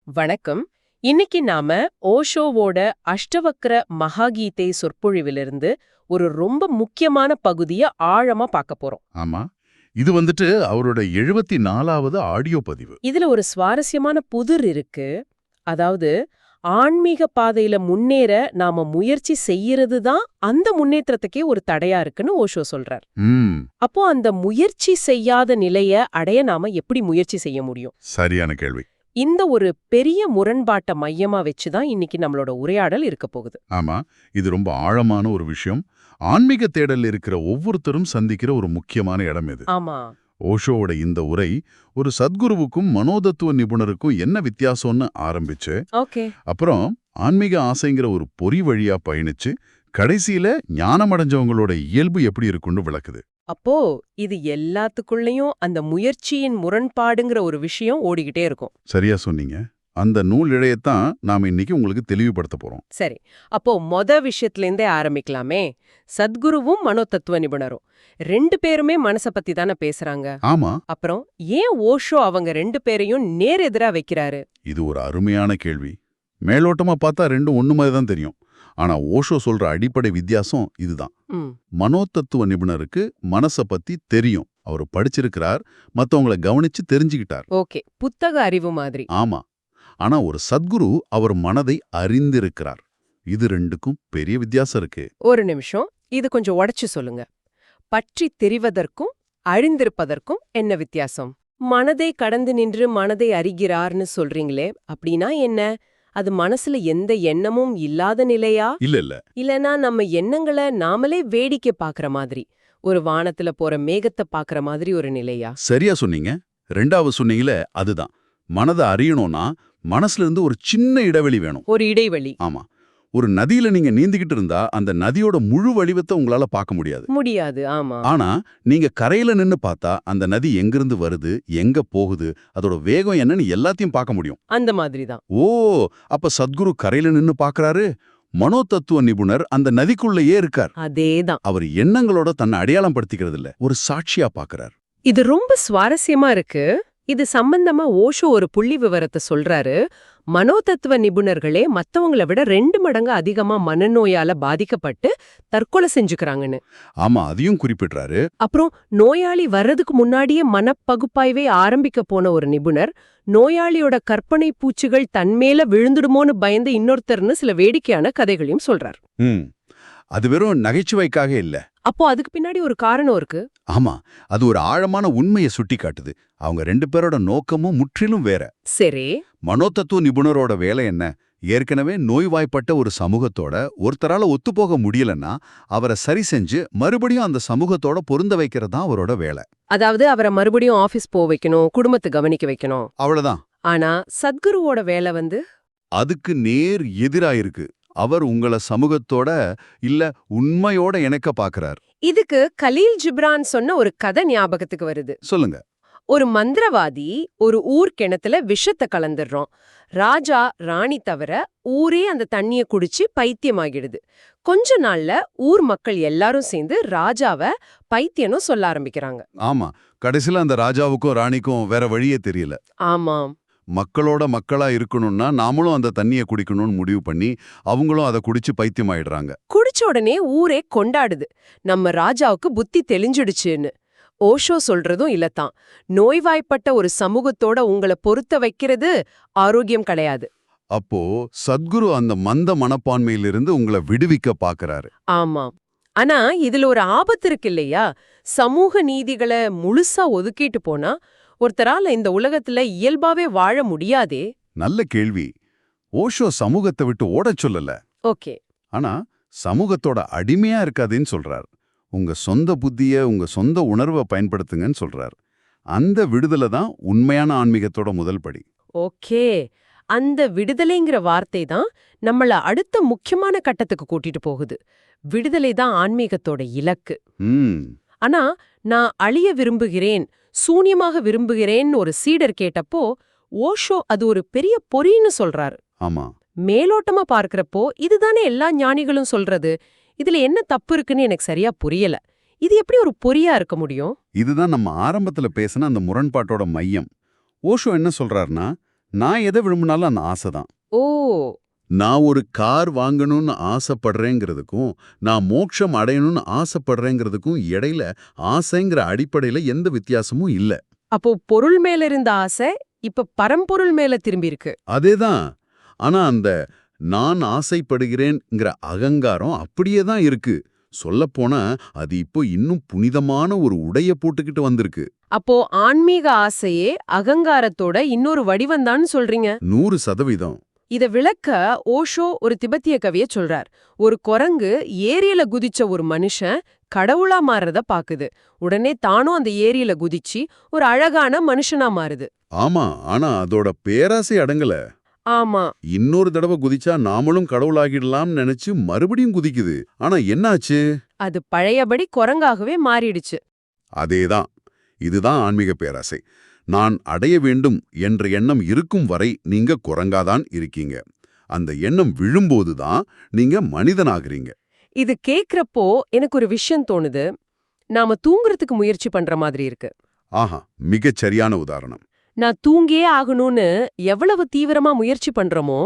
வணக்கம். இன்னைக்கு நாம ஓஷோவோட அஷ்டவக்ர மகாகீதை சொற்பொழிவிலிருந்து ஒரு ரொம்ப முக்கியமான பகுதிய ஆழமா பார்க்க போறோம். ஆமா. இது அவரோட 74வது ஆடியோ பதிவு. இதுல ஒரு சுவாரஸ்யமான புதிர் இருக்கு. அதாவது ஆன்மீக பாதையில முன்னேற நாம முயற்சி செய்யறது தான் அந்த முன்னேற்றத்துக்கே ஒரு தடையா இருக்குன்னு ஓஷோ சொல்றார். அப்போ அந்த முயற்சி செய்யாத நிலைய அடைய நாம எப்படி முயற்சி செய்ய முடியும்? சரியான கேள்வி. இந்த ஒரு பெரிய முரண்பாட்டை மையமா வச்சுதான் இன்னைக்கு நம்மளோட உரையாடல் இருக்க போகுது. ஆமா, இது ரொம்ப ஆழமான ஒரு விஷயம். ஆன்மீக தேடல் இருக்கிற ஒவ்வொருத்தரும் சந்திக்கிற ஒரு முக்கியமான இடம் இது. ஆமா. ஓஷோவோட இந்த உரை ஒரு சத்குருவுக்கும் மனோதத்துவ நிபுணருக்கும் என்ன வித்தியாசம்னு ஆரம்பிச்சு, ஓகே. அப்புறம் ஆன்மீக ஆசைங்கிற ஒரு பொறி வழியா பயணிச்சு கடைசியில ஞானமடைஞ்சவங்களோட இயல்பு எப்படி இருக்குன்னு விளக்குது. அப்போ இது எல்லாத்துக்குள்ளயும் அந்த முயற்சியின் முரண்பாடுங்கிற ஒரு விஷயம் ஓடிக்கிட்டே இருக்கும். சரியா சொன்னீங்க. அந்த நூல் இழையத்தான் நாம இன்னைக்கு உங்களுக்கு தெளிவுபடுத்த போறோம். சரி, அப்போ விஷயத்திலேருந்தே ஆரம்பிக்கலாமே. சத்குருவும் மனோதத்துவ நிபுணரும் ரெண்டு பேருமே மனச பத்தி தானே பேசுறாங்க. ஆமா. அப்புறம் ஏன் ஓஷோ அவங்க ரெண்டு பேரையும் நேர் எதிரா வைக்கிறாரு? இது ஒரு அருமையான கேள்வி. மேலோட்டமா பார்த்தா ரெண்டும் ஒண்ணு மாதிரி தான் தெரியும். ஆனா ஓஷோ சொல்ற அடிப்படை வித்தியாசம் இதுதான். மனோதத்துவ நிபுணருக்கு மனச பத்தி தெரியும். அவர் படிச்சிருக்கிறார், மத்தவங்கள கவனிச்சு தெரிஞ்சுக்கிட்டார். ஓகே, புத்தக அறிவு மாதிரி. ஆமா. ஆனா ஒரு சத்குரு அவர் மனதை அறிந்திருக்கிறார். இது ரெண்டுக்கும் பெரிய வித்தியாசம் இருக்கு. ஒரு நிமிஷம், இது கொஞ்சம் உடைச்சு சொல்லுங்க. பற்றி தெரிவதற்கும் அழிந்திருப்பதற்கும் என்ன வித்தியாசம்? மனதை கடந்து நின்று மனதை அறிகிறார்னு சொல்றீங்களே, அப்படின்னா என்ன? அது மனசுல எந்த எண்ணமும் இல்லாத நிலையா? இல்லனா நம்ம எண்ணங்களை நாமளே வேடிக்கை பாக்குற மாதிரி, ஒரு வானத்துல போற மேகத்தை பாக்குற மாதிரி ஒரு நிலையா? சரியா சொன்னீங்க. ரெண்டாவது சொன்னீங்களே, அதுதான். மனதை அறியணும்னா மனசுல இருந்து ஒரு சின்ன இடைவெளி வேணும். ஒரு இடைவெளி. ஆமா. ஒரு நதியில நீங்க நீந்திக்கிட்டு இருந்தா அந்த நதியோட முழு வடிவத்தை உங்களால பார்க்க முடியாது. ஆமா. ஆனா நீங்க கரையில நின்னு பார்த்தா அந்த நதி எங்கிருந்து வருது, எங்க போகுது, அதோட வேகம் என்னன்னு எல்லாத்தையும் பார்க்க முடியும். அந்த மாதிரிதான். ஓ, அப்ப சத்குரு கரையில நின்னு பார்க்கறாரு, மனோதத்துவ நிபுணர் அந்த நதிக்குள்ளேயே இருக்கார். அதேதான். அவர் எண்ணங்களோட தன்னை அடையாளம் படுத்திக்கிறது இல்ல, ஒரு சாட்சியா பார்க்கறார். இது ரொம்ப சுவாரஸ்யமா இருக்கு. இது சம்பந்தமா ஓஷோ ஒரு புள்ளி விவரத்தை சொல்றாரு. மனோதத்துவ நிபுணர்களே மத்தவங்கள விட 2 மடங்கு அதிகமா மனநோயால பாதிக்கப்பட்டு தற்கொலை செஞ்சுக்கிறாங்கன்னு. ஆமா, அதையும் குறிப்பிடுறாரு. அப்புறம் நோயாளி வர்றதுக்கு முன்னாடியே மனப்பகுப்பாய்வை ஆரம்பிக்க போன ஒரு நிபுணர், நோயாளியோட கற்பனை பூச்சிகள் தன்மேல விழுந்துடுமோன்னு பயந்து இன்னொருத்தர்னு சில வேடிக்கையான கதைகளையும் சொல்றார். அது வெறும் நகைச்சுவைக்காக இல்ல. அப்போ அதுக்கு பின்னாடி ஒரு காரணம் இருக்கு. ஆமா, அது ஒரு ஆழமான உண்மையை சுட்டி காட்டுது. அவங்க 2 பேரோட நோக்கமும் முற்றிலும் வேற. சரி. மனோதத்துவ நிபுணரோட வேலை என்ன? ஏற்கனவே நோய்வாய்ப்பட்ட ஒரு சமூகத்தோட ஒருத்தரால ஒத்துப்போக முடியலன்னா அவரை சரி செஞ்சு மறுபடியும் அந்த சமூகத்தோட பொருந்த வைக்கிறது தான் அவரோட வேலை. அதாவது அவரை மறுபடியும் ஆபீஸ் போக வைக்கணும், குடும்பத்தை கவனிக்க வைக்கணும். அவ்வளவுதான். ஆனா சத்குருவோட வேலை அதுக்கு நேர் எதிராயிருக்கு. அவர் உங்களை சமூகத்தோட இல்ல உண்மையோட இணைக்க பாக்குறார். இதுக்கு கலீல் ஜிப்ரான் சொன்ன ஒரு கதை ஞாபகத்துக்கு வருது. சொல்லுங்க. ஒரு மந்திரவாதி ஒரு ஊர் கிணத்துல விஷத்தை கலந்துடுறோம். ராஜா ராணி தவிர ஊரே அந்த தண்ணிய குடிச்சு பைத்தியமாகிடுது. கொஞ்ச நாள்ல ஊர் மக்கள் எல்லாரும் சேர்ந்து ராஜாவை பைத்தியனும் சொல்ல ஆரம்பிக்கிறாங்க. ஆமா, கடைசியில அந்த ராஜாவுக்கும் ராணிக்கும் வேற வழியே தெரியல. ஆமாம். மக்களோட மக்களா இருக்கணும்னா நாமளும் அந்த தண்ணியை குடிக்கணும்னு முடிவு பண்ணி அவங்களும் அதை குடிச்சு பைத்தியமாயிடுறாங்க. குடிச்ச உடனே ஊரே கொண்டாடுது, நம்ம ராஜாவுக்கு புத்தி தெளிஞ்சிடுச்சுன்னு. ஓஷோ சொல்றதும் இல்லத்தான். நோய்வாய்ப்பட்ட ஒரு சமூகத்தோட உங்களை பொருத்த வைக்கிறது ஆரோக்கியம் கிடையாது. அப்போ சத்குரு அந்த மந்த மனப்பான்மையிலிருந்து உங்களை விடுவிக்க பாக்குறாரு. ஆமாம். ஆனா இதுல ஒரு ஆபத்து இருக்கு இல்லையா? சமூக நீதிகளை முழுசா ஒதுக்கிட்டு போனா ஒருத்தரால இந்த உலகத்துல இயல்பாவே வாழ முடியாதே. நல்ல கேள்வி. ஓஷோ சமூகத்தை விட்டு ஓடச் சொல்லல. ஓகே. ஆனா சமூகத்தோட அடிமையா இருக்காதுன்னு சொல்றார். உங்க சொந்த புத்திய, உங்க சொந்த உணர்வை பயன்படுத்துங்கன்னு சொல்றார். அந்த விடுதலை தான் உண்மையான ஆன்மீகத்தோட முதல் படி. ஓகே. அந்த விடுதலைங்கிற வார்த்தை தான் நம்மள அடுத்த முக்கியமான கட்டத்துக்கு கூட்டிட்டு போகுது. விடுதலை தான் ஆன்மீகத்தோட இலக்கு. ஆனா நான் அழிய விரும்புகிறேன், சூன்யமாக விரும்புகிறேன்னு ஒரு சீடர் கேட்டப்போ ஓஷோ அது ஒரு பெரிய பொறின்னு சொல்றாரு. ஆமா. மேலோட்டமா பார்க்கிறப்போ இதுதானே எல்லா ஞானிகளும் சொல்றது. இதுல என்ன தப்பு இருக்குன்னு எனக்கு சரியா புரியல. இது எப்படி ஒரு பொறியா இருக்க முடியும்? இதுதான் நம்ம ஆரம்பத்துல பேசின அந்த முரண்பாட்டோட மையம். ஓஷோ என்ன சொல்றாருன்னா, நான் எதை விரும்பினாலும் அந்த ஆசை தான். ஓ நான் ஒரு கார் வாங்கணும்னு ஆசைப்படுறேங்கிறதுக்கும் நான் மோட்சம் அடையணும்னு ஆசைப்படுறேங்கிறதுக்கும் இடையில ஆசைங்கிற அடிப்படையில எந்த வித்தியாசமும் இல்ல. அப்போ பொருள் மேல இருந்த ஆசை இப்ப பரம்பொருள் மேல திரும்பி இருக்கு. அதேதான். ஆனா அந்த நான் ஆசைப்படுகிறேன்ங்கிற அகங்காரம் அப்படியே தான் இருக்கு. சொல்லப்போனா அது இப்போ இன்னும் புனிதமான ஒரு உடைய போட்டுக்கிட்டு வந்திருக்கு. அப்போ ஆன்மீக ஆசையே அகங்காரத்தோட இன்னொரு வடிவம்தான்னு சொல்றீங்க. 100%. இத விளக்க ஓஷோ ஒரு திபெத்திய கவிய சொல்றார். ஒரு குரங்கு ஏரியில குதிச்ச ஒரு மனுஷன் கடவுளா மாறத பாக்குது. உடனே தானும் அந்த ஏரியில குதிச்சு ஒரு அழகான மனுஷனா மாறுது. ஆமா, ஆனா அதோட பேராசை அடங்கல. ஆமா, இன்னொரு தடவை குதிச்சா நாமளும் கடவுளாகிடலாம்னு நினைச்சு மறுபடியும் குதிக்குது. ஆனா என்னாச்சு? அது பழையபடி குரங்காகவே மாறிடுச்சு. அதேதான். இதுதான் ஆன்மீக பேராசை. நான் அடைய வேண்டும் என்ற எண்ணம் இருக்கும் வரை நீங்க குரங்காதான் இருக்கீங்க. அந்த எண்ணம் விழும்போதுதான் நீங்க மனிதனாகிறீங்க. இது கேக்குறப்போ எனக்கு ஒரு விஷயம் தோணுது. நாம தூங்குறதுக்கு முயற்சி பண்ற மாதிரி இருக்கு. ஆஹா, மிகச் சரியான உதாரணம். நான் தூங்கியே ஆகணும்னு எவ்வளவு தீவிரமா முயற்சி பண்றோமோ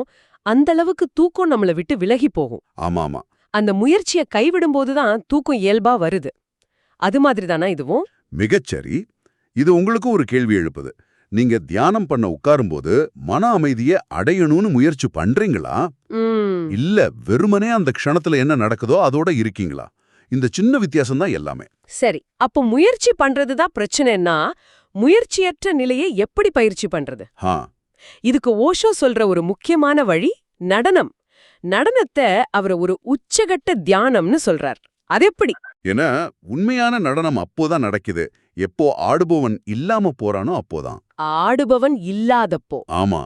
அந்த அளவுக்கு தூக்கம் நம்மள விட்டு விலகி போகும். ஆமாமா, அந்த முயற்சியை கைவிடும்போதுதான் தூக்கம் இயல்பா வருது. அது மாதிரி தானா இதுவும்? மிகச்சரி. இது உங்களுக்கு ஒரு கேள்வி எழுப்புது. நீங்க தியானம் பண்ண உட்காரும்போது மன அமைதியை அடையணும்னு முயற்சி பண்றீங்களா? இல்ல வெறுமனே அந்த க்ஷணத்துல என்ன நடக்குதோ அதோட இருக்கீங்களா? இந்த சின்ன வித்தியாசம் தான் எல்லாமே. சரி, அப்போ முயற்சி பண்றதுதான் பிரச்சனைன்னா முயற்சியற்ற நிலையை எப்படி பயிற்சி பண்றது? இதுக்கு ஓஷோ சொல்ற ஒரு முக்கியமான வழி நடனம். நடனத்தை அவர் ஒரு உச்சகட்ட தியானம்னு சொல்றார். அது எப்படி? ஏன்னா உண்மையான நடனம் அப்போதான் நடக்குது. எப்போ ஆடுபவன் இல்லாம போறானோ அப்போதான். ஆடுபவன் இல்லாதப்போ. ஆமா,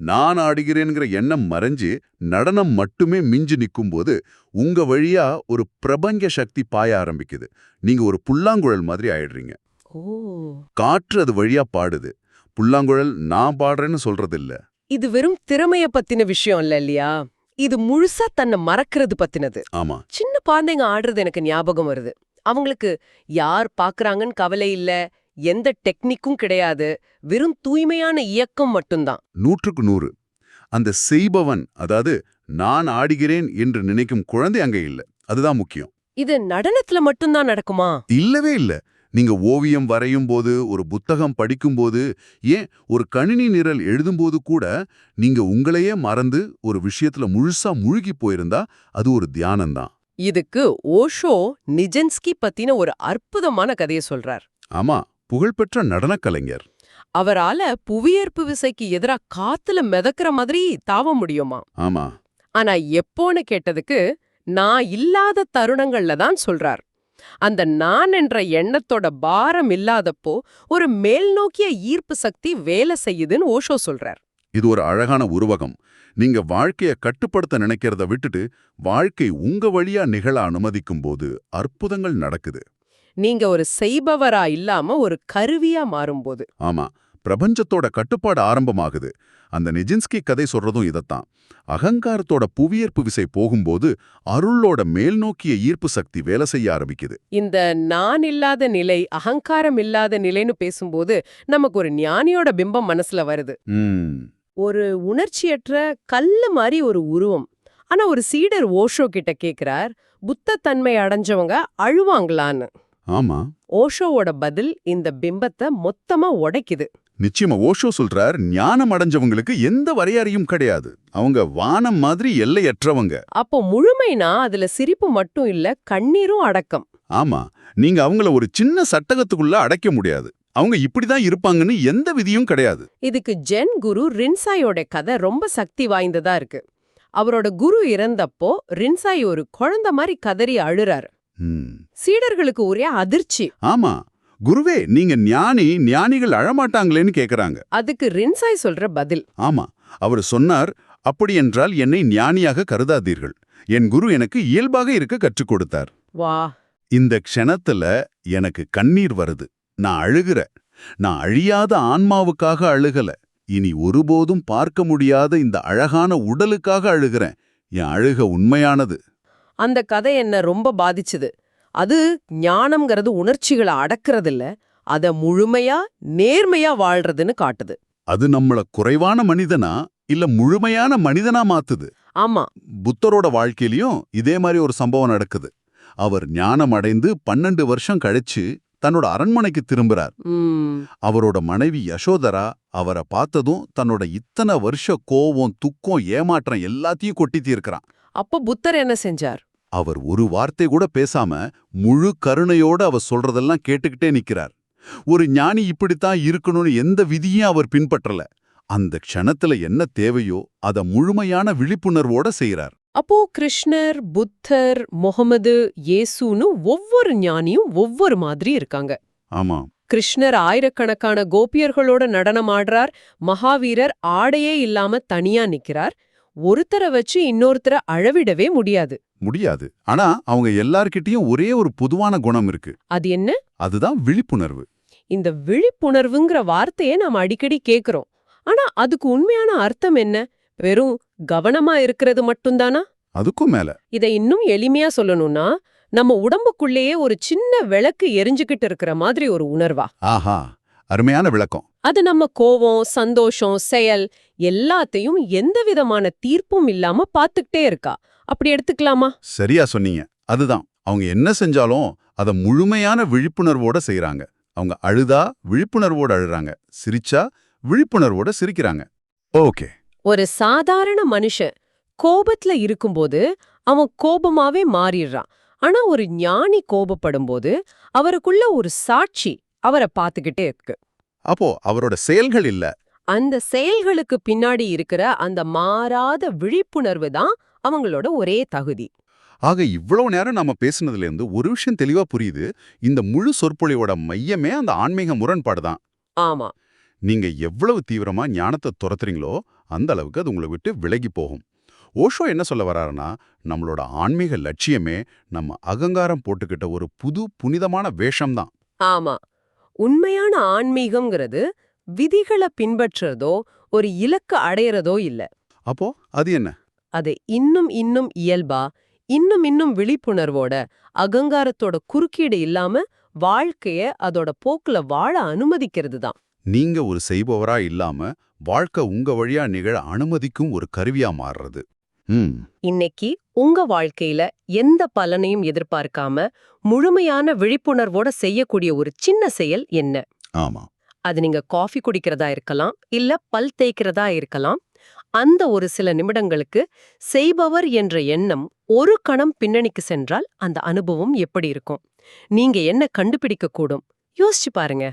நான் ஆடுகிறேன்கிற எண்ணம் மறைஞ்சு நடனம் மட்டுமே மிஞ்சி நிக்கும்போது உங்க வழியா ஒரு பிரபஞ்ச சக்தி பாய ஆரம்பிக்குது. நீங்க ஒரு புல்லாங்குழல் மாதிரி ஆயிடுறீங்க. ஓ, காற்று அது வழியா பாடுது. புல்லாங்குழல் நான் பாடுறேன்னு சொல்றது இல்ல. இது வெறும் திறமைய பத்தின விஷயம் இல்லையா? இது முழுசா தன்னை மறக்கிறது பத்தினது. ஆமா, சின்ன குழந்தைங்க ஆடுறது எனக்கு ஞாபகம் வருது. அவங்களுக்கு யார் பாக்குறாங்கன்னு கவலை இல்ல, எந்த டெக்னிக்கும் கிடையாது, வெறும் தூய்மையான இயக்கம் மட்டும்தான். 100க்கு 100. அந்த செய்பவன், அதாவது நான் ஆடுகிறேன் என்று நினைக்கும் குழந்தை அங்க இல்ல. அதுதான் முக்கியம். இது நடனத்துல மட்டும்தான் நடக்குமா? இல்லவே இல்ல. நீங்க ஓவியம் வரையும் போது, ஒரு புத்தகம் படிக்கும்போது, ஏன் ஒரு கணினி நிரல் எழுதும்போது கூட நீங்க உங்களையே மறந்து ஒரு விஷயத்துல முழுசா மூழ்கி போயிருந்தா அது ஒரு தியானம்தான். இதுக்கு ஓஷோ நிஜன்ஸ்கி பத்தின ஒரு அற்புதமான கதையை சொல்றார். ஆமா, புகழ்பெற்ற நடனக் கலைஞர். அவரால புவியீர்ப்பு விசைக்கு எதிரா காத்துல மிதக்கிற மாதிரி தாவ முடியுமா? ஆமா, ஆனா எப்போன்னு கேட்டதுக்கு நான் இல்லாத தருணங்கள்ல தான் சொல்றார். அந்த நான் என்ற எண்ணத்தோட பாரம் இல்லாதப்போ ஒரு மேல்நோக்கிய ஈர்ப்பு சக்தி வேலை செய்யுதுன்னு ஓஷோ சொல்றார். இது ஒரு அழகான உருவகம். நீங்க வாழ்க்கைய கட்டுப்படுத்த நினைக்கிறத விட்டுட்டு வாழ்க்கை உங்க வழியா நிகழ அனுமதிக்கும் போது அற்புதங்கள் நடக்குது. நீங்க ஒரு செய்பவரா இல்லாம ஒரு கருவியா மாறும்போது. ஆமா, பிரபஞ்சத்தோட கட்டுப்பாடு ஆரம்பமாகுது. அந்த நிஜின்ஸ்கி கதை சொல்றதும் இதத்தான். அகங்காரத்தோட புவியீர்ப்பு விசை போகும்போது அருளோட மேல்நோக்கிய ஈர்ப்பு சக்தி வேலை செய்ய ஆரம்பிக்குது. இந்த நான் இல்லாத நிலை, அகங்காரம் இல்லாத நிலைன்னு பேசும்போது நமக்கு ஒரு ஞானியோட பிம்பம் மனசுல வருது. ஒரு உணர்ச்சியற்ற கல்லு மாதிரி ஒரு உருவம். ஆனா ஒரு சீடர் ஓஷோ கிட்ட கேக்குறார், புத்த தன்மை அடைஞ்சவங்க அழுவாங்களான்னு. ஆமா, ஓஷோவோட பதில் இந்த பிம்பத்தை மொத்தமா உடைக்குது. நிச்சயமா ஓஷோ சொல்றார், ஞானம் அடைஞ்சவங்களுக்கு எந்த வரையறையும் கிடையாது. அவங்க வானம் மாதிரி எல்லையற்றவங்க. அப்போ முழுமைனா அதுல சிரிப்பு மட்டும் இல்ல, கண்ணீரும் அடக்கம். ஆமா, நீங்க அவங்கள ஒரு சின்ன சட்டகத்துக்குள்ள அடைக்க முடியாது. அவங்க இப்படிதான் இருப்பாங்கன்னு எந்த விதியும் கிடையாது. இதுக்கு ஜென் குரு ரின்சாயோட கதை ரொம்ப சக்தி வாய்ந்ததா இருக்கு. அவரோட குரு இறந்தப்போ ரின்சாய் ஒரு குழந்தை மாதிரி கதறி அழுறாரு. சீடர்களுக்கு ஒரே அதிர்ச்சி. ஆமா, குருவே நீங்க ஞானிகள் அழமாட்டாங்களேன்னு கேக்குறாங்க. அதுக்கு ரின்சாய் சொல்ற பதில். ஆமா, அவர் சொன்னார், அப்படி என்றால் என்னை ஞானியாக கருதாதீர்கள். என் குரு எனக்கு இயல்பாக இருக்க கற்றுக் கொடுத்தார். வா, இந்த க்ஷணத்துல எனக்கு கண்ணீர் வருது. நான் அழுகிறேன். நான் அழியாத ஆன்மாவுக்காக அழுகல. இனி ஒருபோதும் பார்க்க முடியாத இந்த அழகான உடலுக்காக அழுகிறேன். என் அழுக உண்மையானது. அந்த கதை என்ன ரொம்ப பாதிச்சுது. அது ஞானம்ங்கிறது உணர்ச்சிகளை அடக்கிறதில்ல, அத முழுமையா நேர்மையா வாழ்றதுன்னு காட்டுது. அது நம்மள குறைவான மனிதனா இல்ல முழுமையான மனிதனா மாத்துது. ஆமா. புத்தரோட வாழ்க்கையிலயும் இதே மாதிரி ஒரு சம்பவம் நடக்குது. அவர் ஞானம் அடைந்து 12 வருஷம் கழிச்சு தன்னோட அரண்மனைக்கு திரும்புறார். ம். அவரோட மனைவி யசோதரா அவரை பார்த்ததும் தன்னோட இத்தனை வருஷ கோவம், துக்கம், ஏமாற்றம் எல்லாத்தையும் கொட்டி தீர்க்கறான். அப்போ புத்தர் என்ன செஞ்சார்? அவர் ஒரு வார்த்தை கூட பேசாம முழு கருணையோட அவர் சொல்றதெல்லாம் கேட்டுக்கிட்டே நிக்கிறார். ஒரு ஞானி இப்படித்தான் இருக்கணும்னு எந்த விதியும் அவர் பின்பற்றல. அந்த க்ஷணத்துல என்ன தேவையோ அத முழுமையான விழிப்புணர்வோட செய்யறார். அப்போ கிருஷ்ணர், புத்தர், முகமது, இயேசுன்னு ஒவ்வொரு ஞானியும் ஒவ்வொரு மாதிரி இருக்காங்க. ஆமா, கிருஷ்ணர் ஆயிரக்கணக்கான கோபியர்களோட நடனம் ஆடுறார். மகாவீரர் ஆடையே இல்லாம தனியா நிக்கிறார். ஒருத்தரை வச்சு இன்னொருத்தரை அழவிடவே முடியாது. முடியாது. ஆனா அவங்க எல்லார்கிட்டயும் ஒரே ஒரு பொதுவான குணம் இருக்கு. அது என்ன? அதுதான் விழிப்புணர்வு. இந்த விழிப்புணர்வுங்கிற வார்த்தையை நாம அடிக்கடி கேக்குறோம். ஆனா அதுக்கு உண்மையான அர்த்தம் என்ன? வெறும் கவனமா இருக்கிறது மட்டும்தானா? அதுக்கும் மேல. இதை இன்னும் எளிமையா சொல்லணும்னா, நம்ம உடம்புக்குள்ளேயே ஒரு சின்ன விளக்கு எரிஞ்சுகிட்டு இருக்கிற மாதிரி ஒரு உணர்வா? ஆஹா, அருமையான விளக்கம். அது நம்ம கோவம், சந்தோஷம், செயல் எல்லாத்தையும் எந்த விதமான தீர்ப்பும் இல்லாம பாத்துக்கிட்டே இருக்கா. அப்படி எடுத்துக்கலாமா? சரியா சொன்னீங்க. அதுதான். அவங்க என்ன செஞ்சாலும் அத முழுமையான விழிப்புணர்வோட செய்றாங்க. அவங்க அழுதா விழிப்புணர்வோட அழுறாங்க, சிரிச்சா விழிப்புணர்வோட சிரிக்கிறாங்க. ஓகே. ஒரு சாதாரண மனுஷன் கோபத்துல இருக்கும்போது அவன் கோபமாவே மாறிடுறான். ஆனா ஒரு ஞானி கோபப்படும்போது அவருக்குள்ள ஒரு சாட்சி அவரை பார்த்துக்கிட்டே இருக்கு. அப்போ அவரோட செயல்கள் இல்ல. அந்த செயல்களுக்கு பின்னாடி இருக்கிற அந்த மாறாத விழிப்புணர்வு தான் அவங்களோட ஒரே தகுதி. ஆக இவ்வளவு நேரம் நாம பேசுனதுல இருந்து ஒரு விஷயம் தெளிவா புரியுது. இந்த முழு சொற்பொழிவோட மையமே அந்த ஆன்மீக முரண்பாடு தான். ஆமா. நீங்க எவ்வளவு தீவிரமா ஞானத்தை துரத்துறீங்களோ அந்த அளவுக்கு அது உங்களை விட்டு விலகி போகும். ஓஷோ என்ன சொல்ல வர்றாருன்னா, நம்மளோட ஆன்மீக லட்சியமே நம்ம அகங்காரம் போட்டுக்கிட்ட ஒரு புது புனிதமான வேஷம்தான். ஆமா. உண்மையான ஆன்மீகம்ங்கிறது விதிகளை பின்பற்றுறதோ ஒரு இலக்கு அடையறதோ இல்ல. அப்போ அது என்ன? அதை இன்னும் இன்னும் இயல்பா, இன்னும் விழிப்புணர்வோட, அகங்காரத்தோட குறுக்கீடு இல்லாம வாழ்க்கைய அதோட போக்குல வாழ அனுமதிக்கிறது தான். நீங்க ஒரு செய்பவரா இல்லாம வாழ்க்கை உங்க வழியா நிகழ அனுமதிக்கும் ஒரு கருவியா மாறுறது. இன்னைக்கு உங்க வாழ்க்கையில எந்த பலனையும் எதிர்பார்க்காம முழுமையான விழிப்புணர்வோட செய்யக்கூடிய ஒரு சின்ன செயல் என்ன? ஆமா. அது நீங்க காஃபி குடிக்கிறதா இருக்கலாம், இல்ல பல் தேய்க்கிறதா இருக்கலாம். அந்த ஒரு சில நிமிடங்களுக்கு செய்பவர் என்ற எண்ணம் ஒரு கணம் பின்னணிக்கு சென்றால் அந்த அனுபவம் எப்படி இருக்கும்? நீங்க என்ன கண்டுபிடிக்க கூடும்? யோசிச்சு பாருங்க.